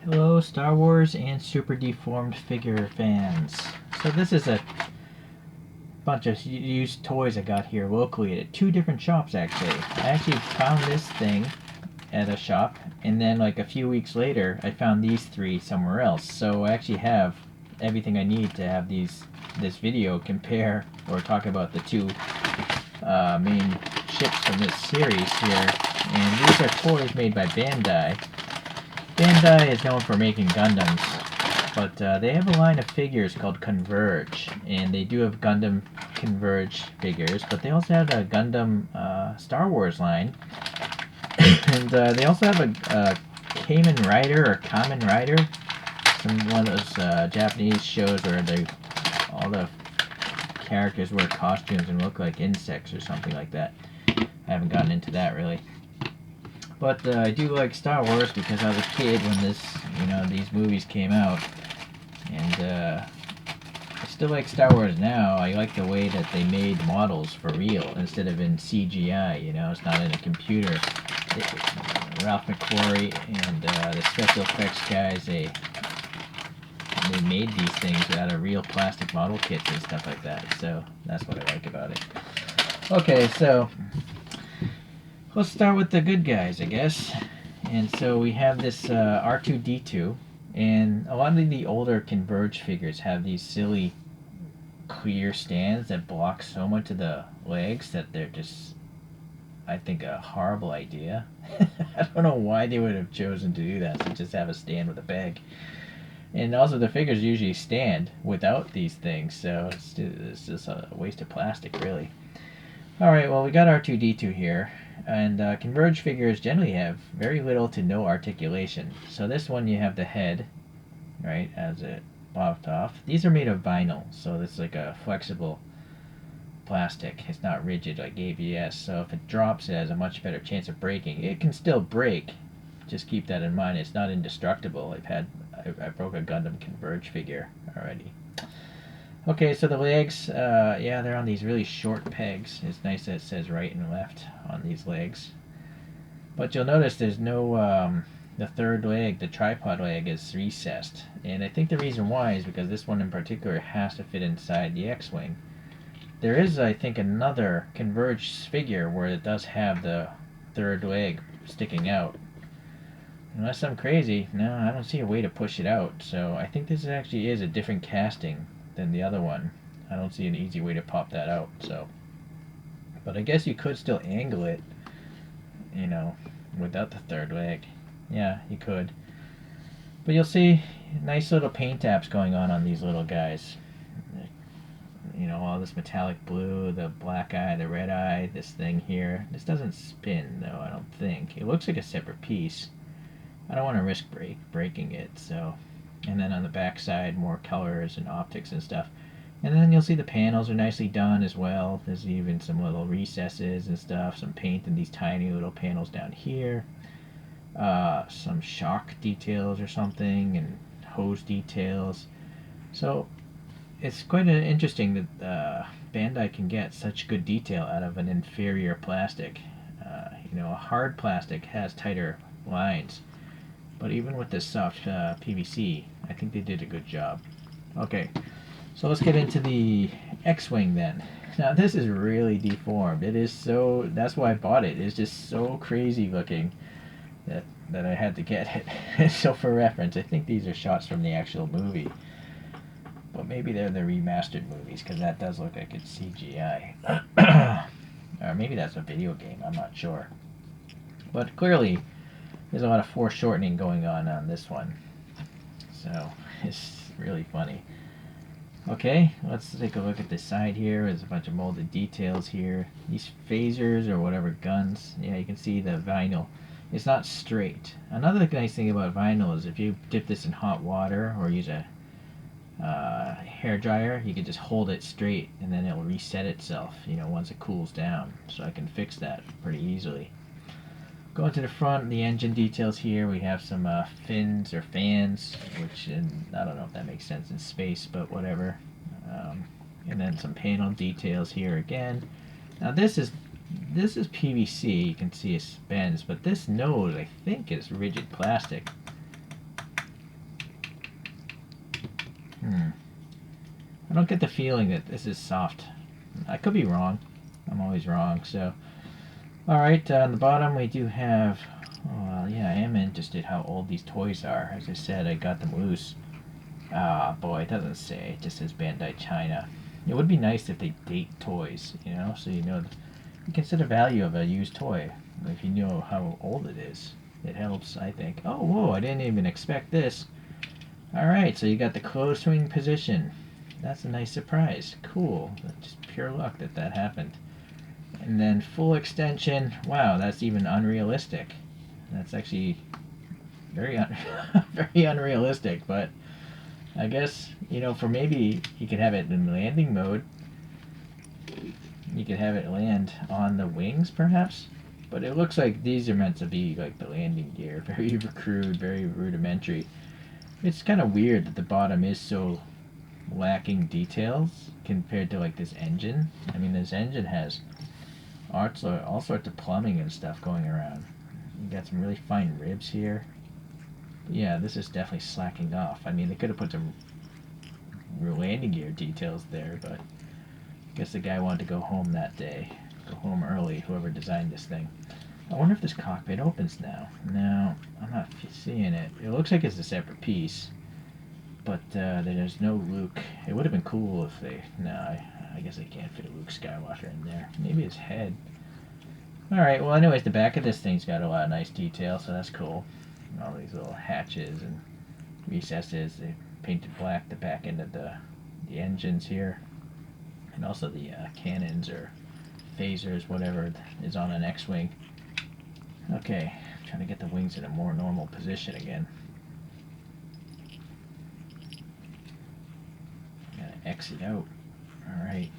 Hello, Star Wars and Super Deformed figure fans. So this is a bunch of used toys I got here locally at two different shops actually. I actually found this thing at a shop, and then like a few weeks later I found these three somewhere else. So I actually have everything I need to have this video compare or talk about the two main ships from this series here. And these are toys made by Bandai. Bandai is known for making Gundams, but they have a line of figures called Converge, and they do have Gundam Converge figures, but they also have a Gundam Star Wars line, and they also have a Kamen Rider or Kamen Rider, one of those Japanese shows where all the characters wear costumes and look like insects or something like that. I haven't gotten into that really. But I do like Star Wars because I was a kid when these movies came out, and I still like Star Wars now. I like the way that they made models for real instead of in CGI. It's not in a computer. Ralph McQuarrie and the special effects guys, they made these things out of real plastic model kits and stuff like that. So that's what I like about it. Okay, so let's start with the good guys, I guess. And so we have this R2D2, and a lot of the older Converge figures have these silly clear stands that block so much of the legs that they're just, I think, a horrible idea. I don't know why they would have chosen to do that, so just have a stand with a peg. And also the figures usually stand without these things, so it's just a waste of plastic, really. Alright, well, we got R2D2 here, and Converge figures generally have very little to no articulation. So this one, you have the head, right, as it popped off. These are made of vinyl, so it's like a flexible plastic. It's not rigid like ABS, so if it drops, it has a much better chance of breaking. It can still break, just keep that in mind. It's not indestructible. I broke a Gundam Converge figure already. Okay, so the legs, yeah, they're on these really short pegs. It's nice that it says right and left on these legs. But you'll notice there's no, the third leg, the tripod leg, is recessed. And I think the reason why is because this one in particular has to fit inside the X-Wing. There is, I think, another Converge figure where it does have the third leg sticking out. Unless I'm crazy, no, I don't see a way to push it out. So I think this actually is a different casting than the other one. I don't see an easy way to pop that out, so. But I guess you could still angle it, without the third leg. Yeah, you could. But you'll see nice little paint apps going on these little guys. All this metallic blue, the black eye, the red eye, this thing here. This doesn't spin, though, I don't think. It looks like a separate piece. I don't want to risk breaking it, so. And then on the back side, more colors and optics and stuff. And then you'll see the panels are nicely done as well. There's even some little recesses and stuff, some paint in these tiny little panels down here. Some shock details or something, and hose details. So it's quite interesting that Bandai can get such good detail out of an inferior plastic. A hard plastic has tighter lines. But even with this soft PVC, I think they did a good job. Okay, so let's get into the X-Wing then. Now this is really deformed. It is so, that's why I bought it. It's just so crazy looking that I had to get it. So for reference, I think these are shots from the actual movie. But maybe they're the remastered movies, because that does look like it's CGI. Or maybe that's a video game, I'm not sure. But clearly, there's a lot of foreshortening going on this one. So, it's really funny. Okay, let's take a look at the side here. There's a bunch of molded details here. These phasers or whatever guns, yeah, you can see the vinyl. It's not straight. Another nice thing about vinyl is if you dip this in hot water or use a hair dryer, you can just hold it straight and then it'll reset itself, once it cools down. So I can fix that pretty easily. Going to the front, the engine details here, we have some fins or fans, which I don't know if that makes sense in space, but whatever. And then some panel details here again. Now this is PVC, you can see it bends, but this nose I think is rigid plastic. I don't get the feeling that this is soft. I could be wrong. I'm always wrong, so. Alright, on the bottom we do have... Oh, well, yeah, I am interested how old these toys are. As I said, I got them loose. Ah, boy, it doesn't say. It just says Bandai China. It would be nice if they date toys, you know, so you know... You can set a value of a used toy if you know how old it is. It helps, I think. Oh, whoa, I didn't even expect this. Alright, so you got the closed swing position. That's a nice surprise. Cool. That's just pure luck that that happened. And then full extension. Wow, that's even unrealistic. That's actually very very unrealistic, but I guess, you know, for maybe you could have it in landing mode. You could have it land on the wings, perhaps. But it looks like these are meant to be like the landing gear. Very crude, very rudimentary. It's kind of weird that the bottom is so lacking details compared to like this engine. I mean, this engine has all sorts of plumbing and stuff going around. You got some really fine ribs here. But yeah, this is definitely slacking off. I mean, they could have put some landing gear details there, but I guess the guy wanted to go home that day. Go home early, whoever designed this thing. I wonder if this cockpit opens now. No, I'm not seeing it. It looks like it's a separate piece, but there's no Luke. It would have been cool if they... No, I guess I can't fit a Luke Skywalker in there. Maybe his head. Alright, well anyways, the back of this thing's got a lot of nice detail, so that's cool. All these little hatches and recesses. They painted black the back end of the engines here. And also the cannons or phasers, whatever is on an X-Wing. Okay, trying to get the wings in a more normal position again. Gotta exit out. Alright.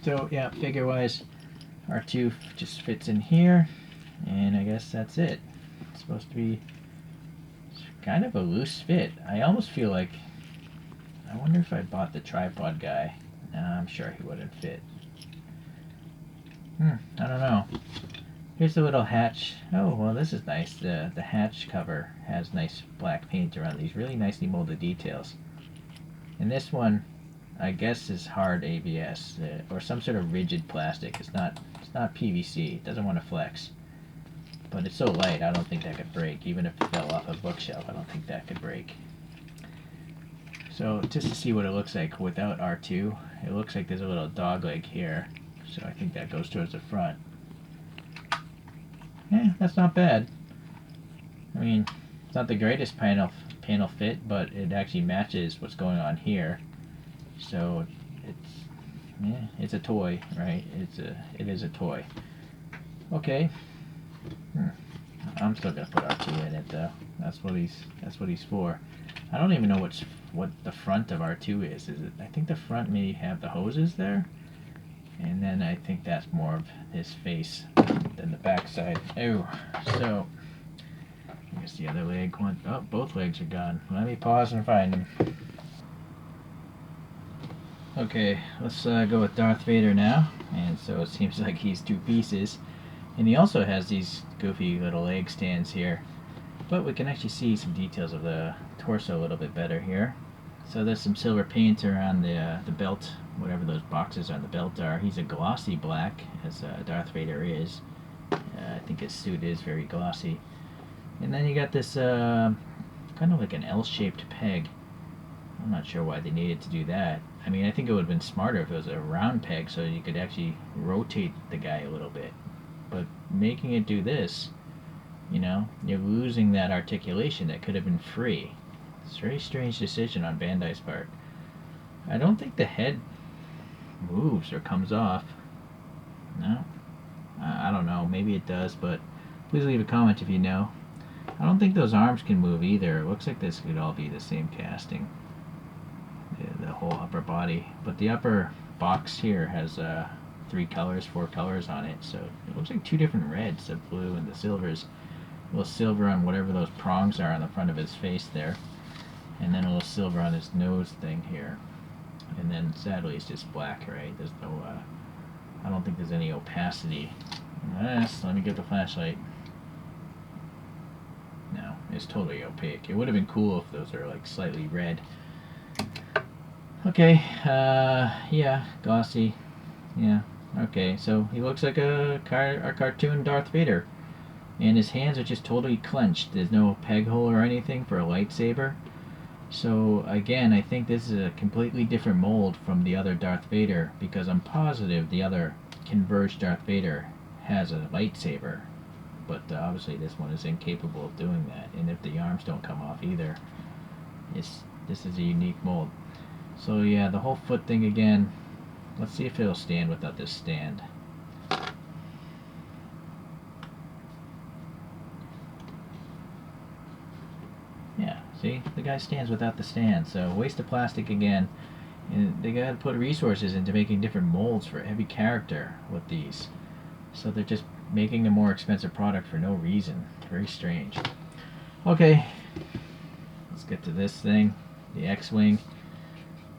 So, yeah, figure-wise, R2 just fits in here. And I guess that's it. It's supposed to be kind of a loose fit. I almost feel like... I wonder if I bought the tripod guy. Nah, I'm sure he wouldn't fit. I don't know. Here's the little hatch. Oh, well, this is nice. The hatch cover has nice black paint around these really nicely molded details. And this one, I guess, is hard ABS or some sort of rigid plastic. It's not PVC. It doesn't want to flex. But it's so light, I don't think that could break. Even if it fell off a bookshelf, I don't think that could break. So just to see what it looks like without R2, it looks like there's a little dog leg here. So I think that goes towards the front. Yeah, that's not bad. I mean, it's not the greatest panel fit, but it actually matches what's going on here. So it's a toy, right? It is a toy. Okay. I'm still gonna put R2 in it though. That's what he's for. I don't even know what the front of R2 is. Is it? I think the front may have the hoses there, and then I think that's more of his face than the back side. Oh, so I guess the other leg went. Oh, both legs are gone. Let me pause and find them. Okay, let's go with Darth Vader now. And so it seems like he's two pieces, and he also has these goofy little leg stands here. But we can actually see some details of the torso a little bit better here. So there's some silver paint around the belt, whatever those boxes on the belt are. He's a glossy black, as Darth Vader is. I think his suit is very glossy. And then you got this kind of like an L-shaped peg. I'm not sure why they needed to do that. I mean, I think it would have been smarter if it was a round peg so you could actually rotate the guy a little bit. But making it do this, you know, you're losing that articulation that could have been free. It's a very strange decision on Bandai's part. I don't think the head moves or comes off. No? I don't know. Maybe it does, but please leave a comment if you know. I don't think those arms can move either. It looks like this could all be the same casting. The whole upper body. But the upper box here has 4 colors on it. So it looks like 2 different reds, the blue and the silvers. A little silver on whatever those prongs are on the front of his face there. And then a little silver on his nose thing here. And then sadly it's just black, right? There's no, I don't think there's any opacity. Yes, let me get the flashlight. No, it's totally opaque. It would have been cool if those are like slightly red. Okay, yeah, glossy. Yeah, okay, so he looks like a cartoon Darth Vader. And his hands are just totally clenched. There's no peg hole or anything for a lightsaber. So again, I think this is a completely different mold from the other Darth Vader, because I'm positive the other Converge Darth Vader has a lightsaber. But obviously this one is incapable of doing that. And if the arms don't come off either, this is a unique mold. So yeah, the whole foot thing again. Let's see if it'll stand without this stand. Yeah, see? The guy stands without the stand, so waste of plastic again. And they gotta put resources into making different molds for every character with these. So they're just making a more expensive product for no reason. Very strange. Okay, let's get to this thing. The X-Wing.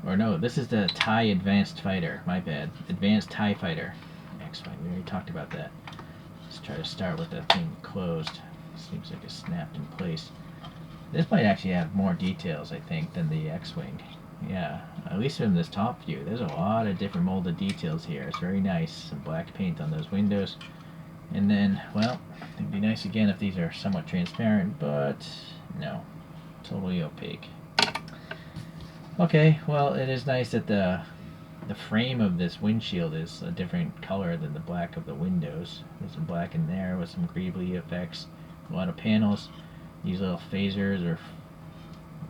Or no, this is the TIE Advanced Fighter. My bad. Advanced TIE Fighter. X-Wing, we already talked about that. Let's try to start with that thing closed. Seems like it's snapped in place. This might actually have more details, I think, than the X-Wing. Yeah, at least from this top view. There's a lot of different molded details here. It's very nice. Some black paint on those windows. And then, well, it'd be nice again if these are somewhat transparent, but no. Totally opaque. Okay, well, it is nice that the frame of this windshield is a different color than the black of the windows. There's some black in there with some greebly effects. A lot of panels. These little phasers or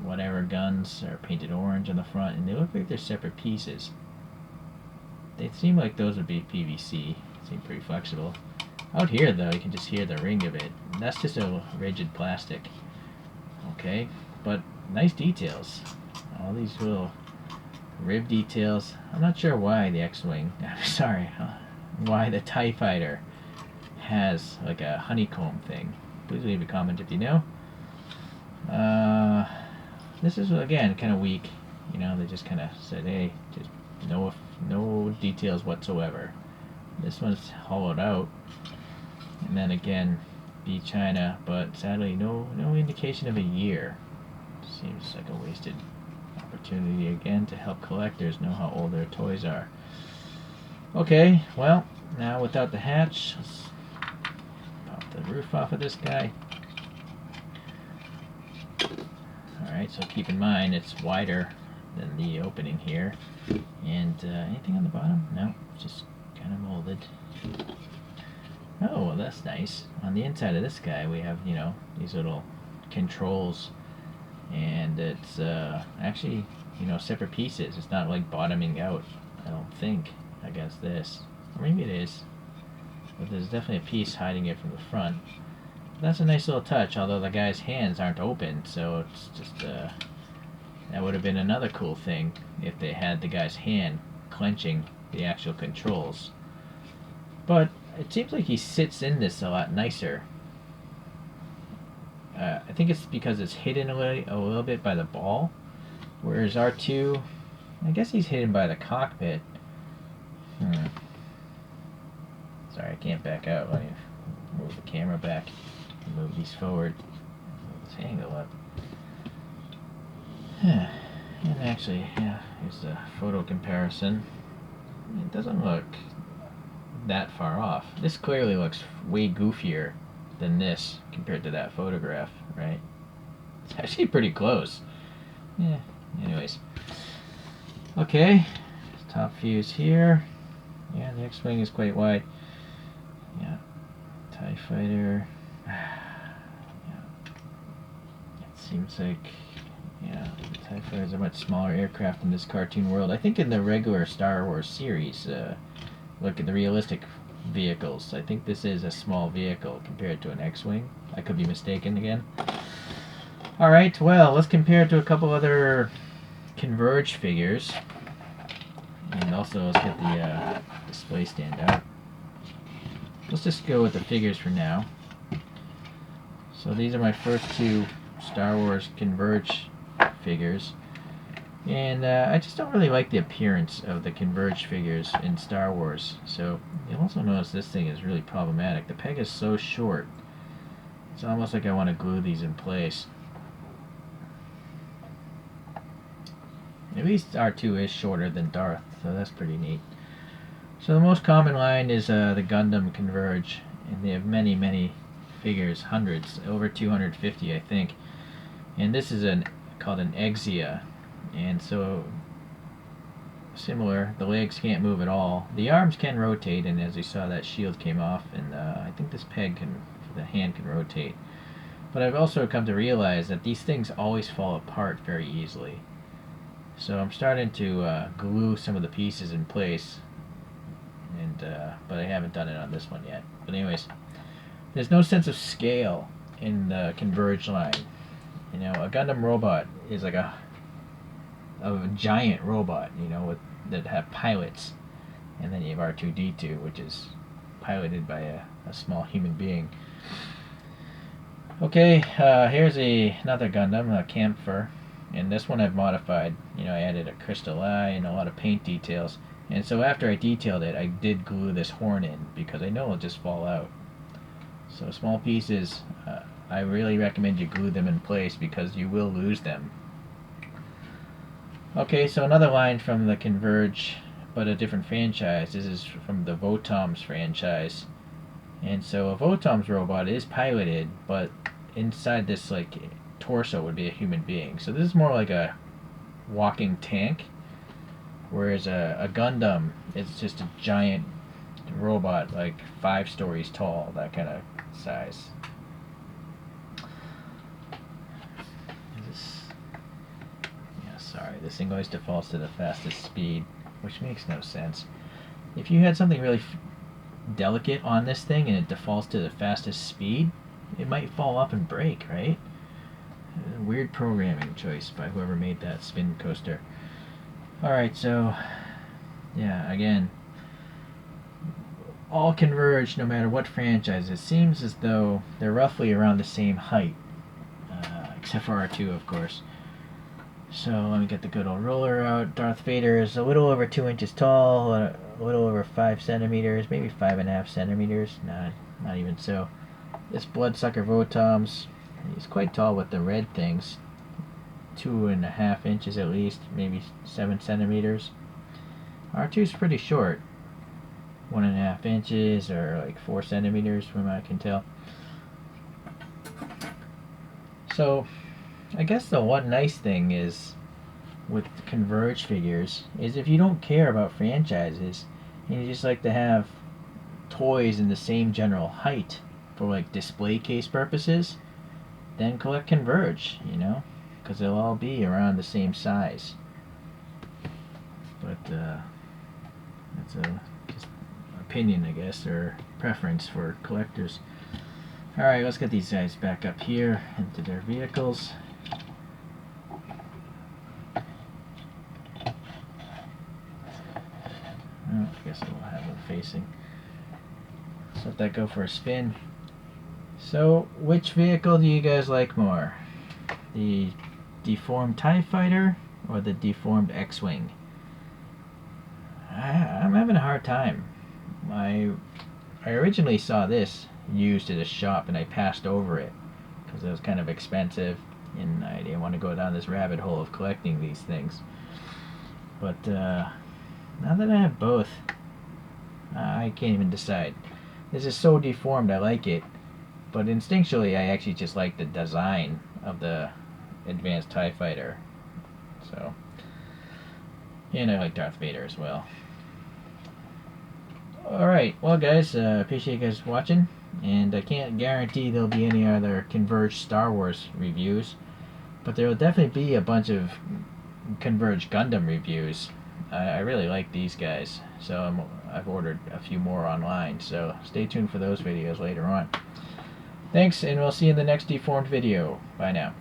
whatever guns are painted orange on the front, and they look like they're separate pieces. They seem like those would be PVC. Seem pretty flexible. Out here, though, you can just hear the ring of it. And that's just a rigid plastic. Okay, but nice details. All these little rib details. I'm not sure why the X-Wing, why the TIE Fighter has like a honeycomb thing. Please leave a comment if you know. This is, again, kind of weak. You know, they just kind of said, hey, just no details whatsoever. This one's hollowed out. And then again, B China, but sadly no indication of a year. Seems like a wasted opportunity again to help collectors know how old their toys are. Okay, well, now without the hatch, let's pop the roof off of this guy. Alright, so keep in mind it's wider than the opening here. And anything on the bottom? No, it's just kind of molded. Oh, well, that's nice. On the inside of this guy we have, you know, these little controls. And it's actually, you know, separate pieces. It's not like bottoming out, I don't think, against this. Or maybe it is. But there's definitely a piece hiding it from the front. That's a nice little touch, although the guy's hands aren't open, so it's just, that would have been another cool thing if they had the guy's hand clenching the actual controls. But it seems like he sits in this a lot nicer. I think it's because it's hidden a little bit by the ball, whereas R2, I guess he's hidden by the cockpit. Sorry, I can't back out. Let me move the camera back. Move these forward. Move this angle up. And actually, yeah, here's the photo comparison. It doesn't look that far off. This clearly looks way goofier than this compared to that photograph, right? It's actually pretty close. Yeah, anyways. Okay, top views here. Yeah, the X-Wing is quite wide. Yeah, TIE Fighter. Yeah. It seems like, yeah, the TIE Fighter is a much smaller aircraft in this cartoon world. I think in the regular Star Wars series, look at the realistic vehicles. I think this is a small vehicle compared to an X-Wing. I could be mistaken again. Alright, well, let's compare it to a couple other Converge figures. And also, let's get the display stand out. Let's just go with the figures for now. So these are my first two Star Wars Converge figures. And I just don't really like the appearance of the Converge figures in Star Wars. So you'll also notice this thing is really problematic. The peg is so short. It's almost like I want to glue these in place. At least R2 is shorter than Darth, so that's pretty neat. So the most common line is the Gundam Converge, and they have many figures, hundreds, over 250 I think. And this is called an Exia, and so similar, the legs can't move at all. The arms can rotate, and as you saw, that shield came off, and I think this peg the hand can rotate. But I've also come to realize that these things always fall apart very easily. So I'm starting to glue some of the pieces in place, and but I haven't done it on this one yet. But anyways, there's no sense of scale in the Converge line. You know, a Gundam robot is like a giant robot, you know, that have pilots, and then you have R2D2, which is piloted by a small human being. Okay, here's another Gundam, a Camphor, and this one I've modified. You know, I added a crystal eye and a lot of paint details, and so after I detailed it, I did glue this horn in because I know it'll just fall out. So small pieces, I really recommend you glue them in place because you will lose them. Okay, so another line from the Converge, but a different franchise. This is from the Votoms franchise. And so a Votoms robot is piloted, but inside this like torso would be a human being. So this is more like a walking tank, whereas a Gundam is just a giant robot, like 5 stories tall, that kind of size. Sorry, this thing always defaults to the fastest speed, which makes no sense. If you had something really delicate on this thing and it defaults to the fastest speed, it might fall off and break, right? A weird programming choice by whoever made that spin coaster. Alright, so, yeah, again, all Converge, no matter what franchise. It seems as though they're roughly around the same height, except for R2, of course. So let me get the good old roller out. Darth Vader is a little over 2 inches tall, a little over 5 centimeters, maybe 5.5 centimeters. Not even so. This Bloodsucker Votoms, he's quite tall with the red things. 2.5 inches at least, maybe 7 centimeters. R2's pretty short. 1.5 inches or like 4 centimeters from what I can tell. So I guess the one nice thing is with Converge figures is if you don't care about franchises and you just like to have toys in the same general height for like display case purposes, then collect Converge, you know, because they'll all be around the same size. But that's a just opinion, I guess, or preference for collectors. Alright, let's get these guys back up here into their vehicles. I guess we'll have them facing. Let's let that go for a spin. So, which vehicle do you guys like more? The deformed TIE Fighter or the deformed X-Wing? I'm having a hard time. I originally saw this used at a shop and I passed over it because it was kind of expensive and I didn't want to go down this rabbit hole of collecting these things. But now that I have both, I can't even decide. This is so deformed, I like it, but instinctually I actually just like the design of the advanced TIE Fighter. So, and I like Darth Vader as well. Alright, well guys, appreciate you guys watching, and I can't guarantee there'll be any other Converge Star Wars reviews, but there will definitely be a bunch of Converge Gundam reviews. I really like these guys, so I've ordered a few more online, so stay tuned for those videos later on. Thanks, and we'll see you in the next deformed video. Bye now.